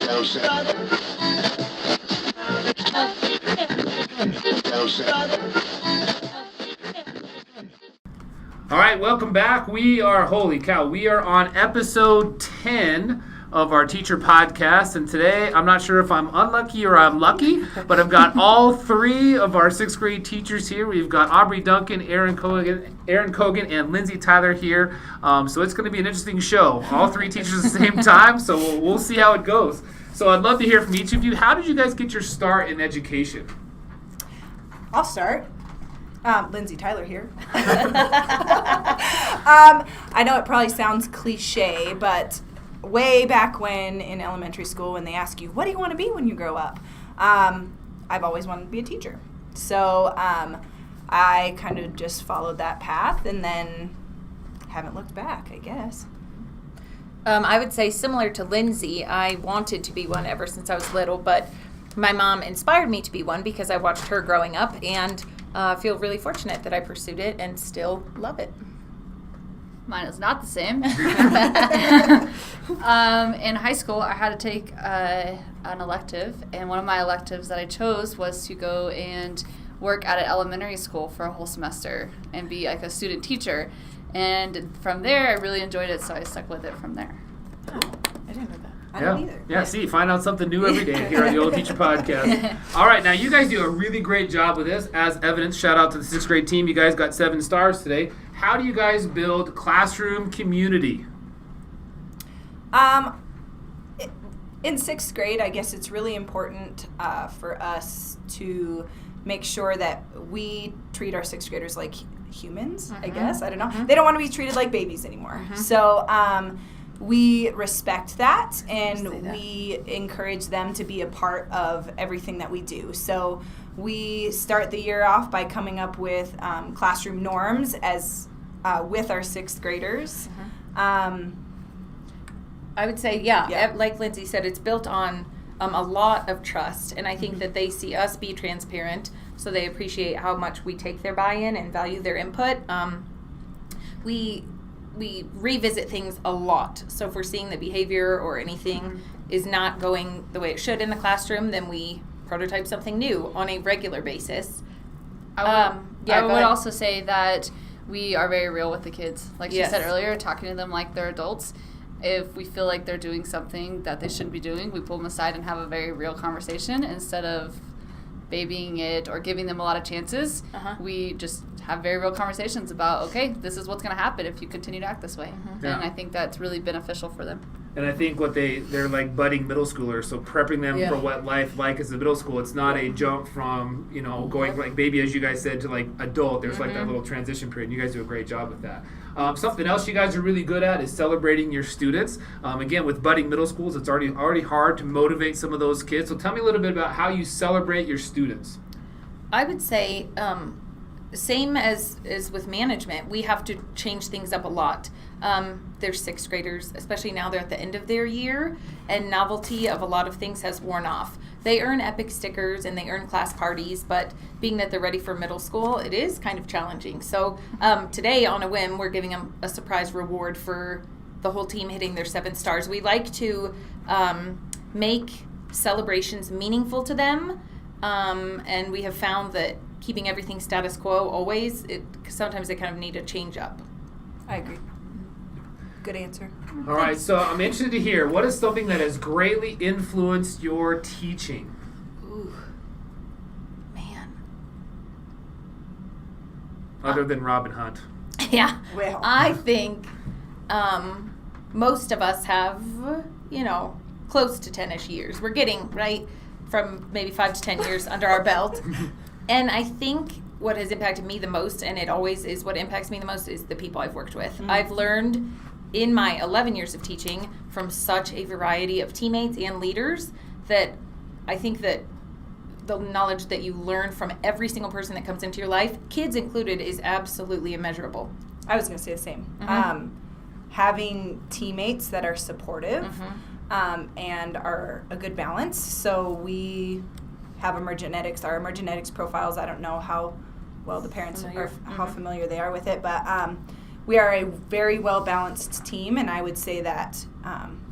All right, welcome back. We are on episode 10 of our teacher podcast, and today I'm not sure if I'm unlucky or I'm lucky, but I've got all three of our sixth grade teachers here. We've got Aubrie Duncan, Erin Coggan, and Lindsay Tyler here. So it's going to be an interesting show. All three teachers at the same time, so we'll see how it goes. So I'd love to hear from each of you. How did you guys get your start in education? I'll start. Lindsay Tyler here. I know it probably sounds cliche, but way back when in elementary school, when they ask you, what do you want to be when you grow up? I've always wanted to be a teacher. So I kind of just followed that path and then haven't looked back, I guess. I would say similar to Lindsay, I wanted to be one ever since I was little, but my mom inspired me to be one because I watched her growing up and feel really fortunate that I pursued it and still love it. Mine is not the same. In high school, I had to take an elective, and one of my electives that I chose was to go and work at an elementary school for a whole semester and be like a student teacher. And from there, I really enjoyed it, so I stuck with it from there. Oh, I didn't know that. I don't either. Yeah, see, find out something new every day here on the Old Teacher Podcast. All right, now you guys do a really great job with this. As evidence, shout out to the sixth grade team. You guys got 7 stars today. How do you guys build classroom community? In sixth grade, I guess it's really important for us to make sure that we treat our sixth graders like humans, I guess. I don't know. They don't want to be treated like babies anymore. So we respect that, and we encourage them to be a part of everything that we do. So we start the year off by coming up with classroom norms as with our sixth graders. I would say, like Lindsay said, it's built on a lot of trust, and I think that they see us be transparent, so they appreciate how much we take their buy-in and value their input. We revisit things a lot, so if we're seeing that behavior or anything is not going the way it should in the classroom, then we prototype something new on a regular basis. I would also say that we are very real with the kids. Like she said earlier, talking to them like they're adults. If we feel like they're doing something that they shouldn't be doing, we pull them aside and have a very real conversation instead of babying it or giving them a lot of chances. We just have very real conversations about, okay, this is what's going to happen if you continue to act this way. And I think that's really beneficial for them. And I think they're like budding middle schoolers, so prepping them for what life like as a middle school. It's not a jump from, going like baby, as you guys said, to like adult. There's like that little transition period. And you guys do a great job with that. Something else you guys are really good at is celebrating your students. Again, with budding middle schools, it's already hard to motivate some of those kids. So tell me a little bit about how you celebrate your students. I would say same as with management, we have to change things up a lot. They're sixth graders, especially now they're at the end of their year, and novelty of a lot of things has worn off. They earn epic stickers and they earn class parties, but being that they're ready for middle school, it is kind of challenging. So today, on a whim, we're giving them a surprise reward for the whole team hitting their 7 stars. We like to make celebrations meaningful to them, and we have found that keeping everything status quo always, sometimes they kind of need a change up. I agree. Good answer. All right, so I'm interested to hear, what is something that has greatly influenced your teaching? Ooh, man. Other than Robin Hunt. Yeah. Well. I think most of us have, close to 10-ish years. We're getting, from maybe 5 to 10 years under our belt. And I think what has impacted me the most, and it always is what impacts me the most, is the people I've worked with. I've learned in my 11 years of teaching from such a variety of teammates and leaders that I think that the knowledge that you learn from every single person that comes into your life, kids included, is absolutely immeasurable. I was going to say the same. Having teammates that are supportive and are a good balance. So we have emergenetics. Our emergenetics profiles, I don't know how well the parents are, how familiar they are with it, but we are a very well-balanced team, and I would say that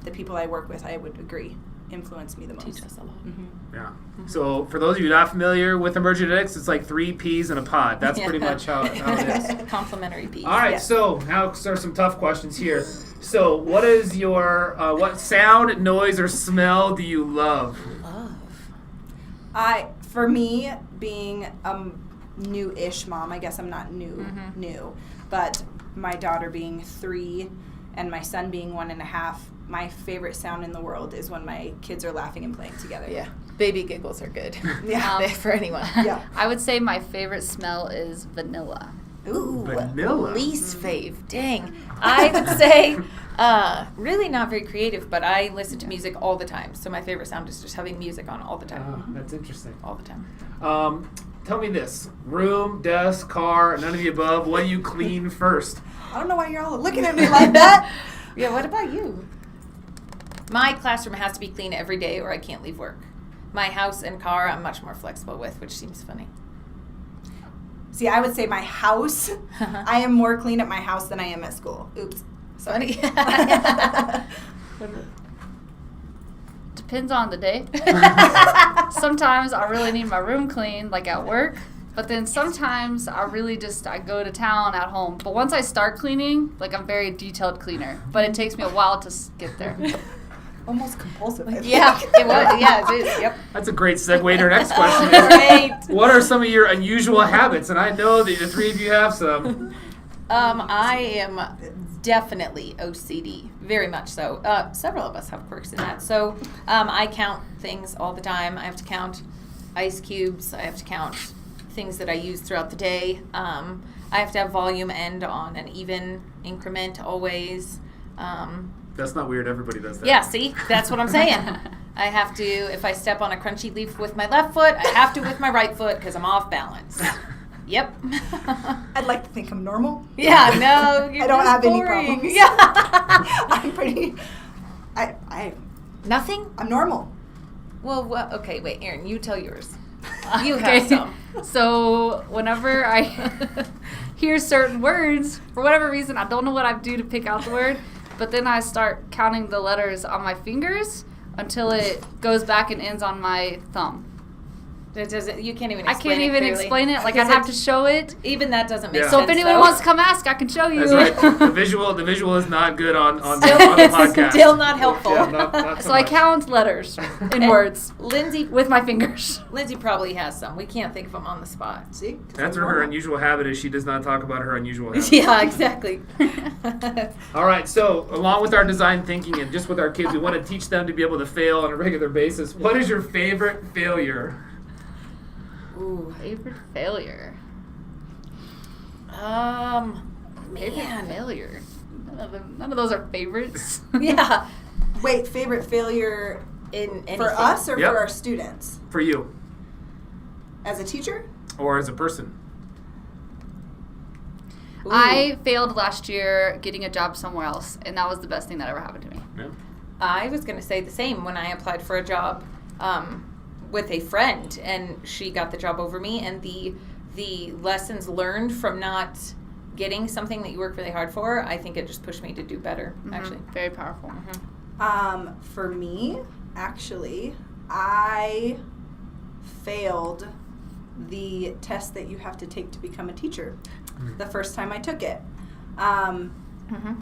the people I work with, I would agree, influenced me the most. Teach us a lot. Yeah. So for those of you not familiar with emergenetics, it's like 3 peas in a pod. That's pretty much how it is. Complementary piece. All right. Yeah. So now are some tough questions here. So what is your what sound, noise, or smell do you love? For me, being a new-ish mom, I guess I'm not new, but my daughter being 3 and my son being 1.5, my favorite sound in the world is when my kids are laughing and playing together. Yeah. Baby giggles are good. Yeah. For anyone. Yeah. I would say my favorite smell is vanilla. Ooh. Vanilla. Least fave. Dang. I would say really not very creative, but I listen to music all the time. So my favorite sound is just having music on all the time. Oh, that's interesting. All the time. Tell me this. Room, desk, car, none of the above. What do you clean first? I don't know why you're all looking at me like that. Yeah, what about you? My classroom has to be clean every day or I can't leave work. My house and car I'm much more flexible with, which seems funny. See, I would say my house. I am more clean at my house than I am at school. Oops. Funny. Depends on the day. Sometimes I really need my room clean, like at work. But then sometimes I go to town at home. But once I start cleaning, like I'm very detailed cleaner. But it takes me a while to get there. Almost compulsive. I think. Yeah, it was. Yeah, it is. Yep. That's a great segue to our next question. Great. What are some of your unusual habits? And I know that the 3 of you have some. I am definitely OCD, very much so. Several of us have quirks in that. So I count things all the time. I have to count ice cubes. I have to count things that I use throughout the day. I have to have volume end on an even increment always. That's not weird. Everybody does that. Yeah, see? That's what I'm saying. I have to, if I step on a crunchy leaf with my left foot, I have to with my right foot because I'm off balance. Yep. I'd like to think I'm normal. Yeah, no, you're I don't just have any boring. problems. Yeah. I'm pretty. Nothing? I'm normal. Well, okay, wait, Erin, you tell yours. You Okay. have some. So whenever I hear certain words, for whatever reason, I don't know what I do to pick out the word, but then I start counting the letters on my fingers until it goes back and ends on my thumb. It doesn't. You can't even. I Explain can't even clearly. explain it. Like I'd Because have to show it. Even that doesn't make Yeah. sense. So if anyone though. wants to come ask, I can show you. That's right. The visual is not good on the podcast. Still not helpful. Yeah, not So I much. count letters in words Lindsay with my fingers. Lindsay probably has some. We can't think of them on the spot. See? 'Cause That's I'm what her normal. unusual habit is. She does not talk about her unusual habit. Yeah, exactly. All right, so along with our design thinking and just with our kids, we want to teach them to be able to fail on a regular basis. What is your favorite failure? Ooh. Favorite failure. Favorite Man. failure. None of those are favorites. Yeah. Wait, favorite failure In anything. for us or Yep. for our students? For you As a teacher? or as a person? Ooh. I failed last year getting a job somewhere else, and that was the best thing that ever happened to me. Yeah. I was going to say the same when I applied for a job with a friend, and she got the job over me, and the lessons learned from not getting something that you work really hard for, I think it just pushed me to do better, actually. Very powerful. For me, actually, I failed the test that you have to take to become a teacher the first time I took it.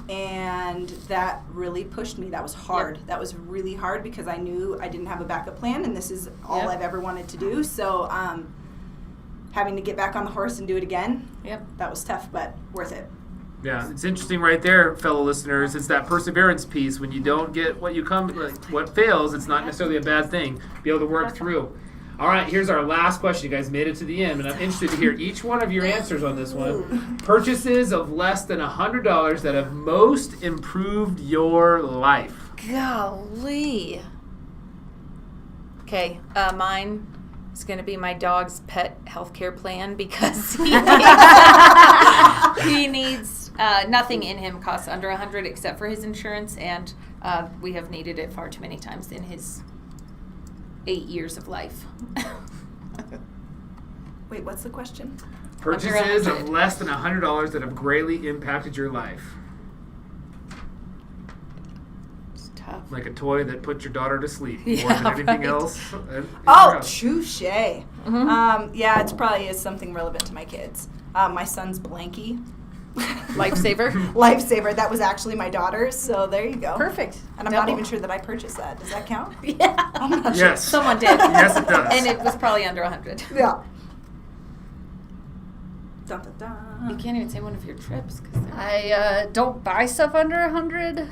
And that really pushed me. That was hard. Yep. That was really hard because I knew I didn't have a backup plan, and this is all Yep. I've ever wanted to do. So having to get back on the horse and do it again, Yep. that was tough, but worth it. Yeah, it's interesting right there, fellow listeners. It's that perseverance piece. When you don't get what fails, it's not necessarily a bad thing. Be able to work through. All right, here's our last question. You guys made it to the end, and I'm interested to hear each one of your answers on this one. Purchases of less than $100 that have most improved your life. Golly. Okay, mine is going to be my dog's pet healthcare plan because he needs nothing in him costs under $100 except for his insurance, and we have needed it far too many times in his 8 years of life. Wait, what's the question? Purchases of 100. less than $100 that have greatly impacted your life. It's tough. like a toy that puts your daughter to sleep more Yeah, than anything right. else. Oh, touche. Yeah, it's probably is something relevant to my kids. My son's blankie. Lifesaver. Lifesaver. That was actually my daughter's, so there you go. Perfect. And I'm not even sure that I purchased that. Does that count? Yeah. I'm not Yes. Someone did. Yes, it does. And it was probably under 100. sure. Yeah. Dun, dun, dun. You can't even say one of your trips because I don't buy stuff under 100.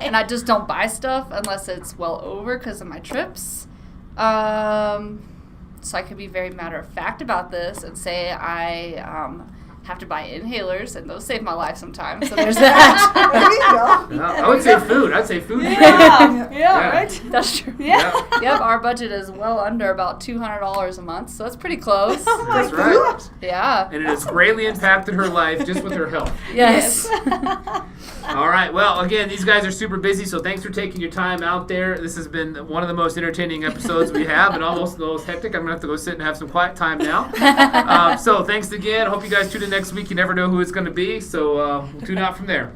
And I just don't buy stuff unless it's well over because of my trips. So I could be very matter of fact about this and say I have to buy inhalers, and those save my life sometimes. So there's that. There you go. Yeah, I would say food. I'd say food. Yeah, right? That's true. Yeah. Yep, our budget is well under about $200 a month, so that's pretty close. That's right. Yeah. And it has greatly impacted her life just with her health. Yes. All right. Well, again, these guys are super busy, so thanks for taking your time out there. This has been one of the most entertaining episodes we have, and almost the most hectic. I'm going to have to go sit and have some quiet time now. So thanks again. Hope you guys tune in next week. You never know who it's going to be, so we'll tune out from there.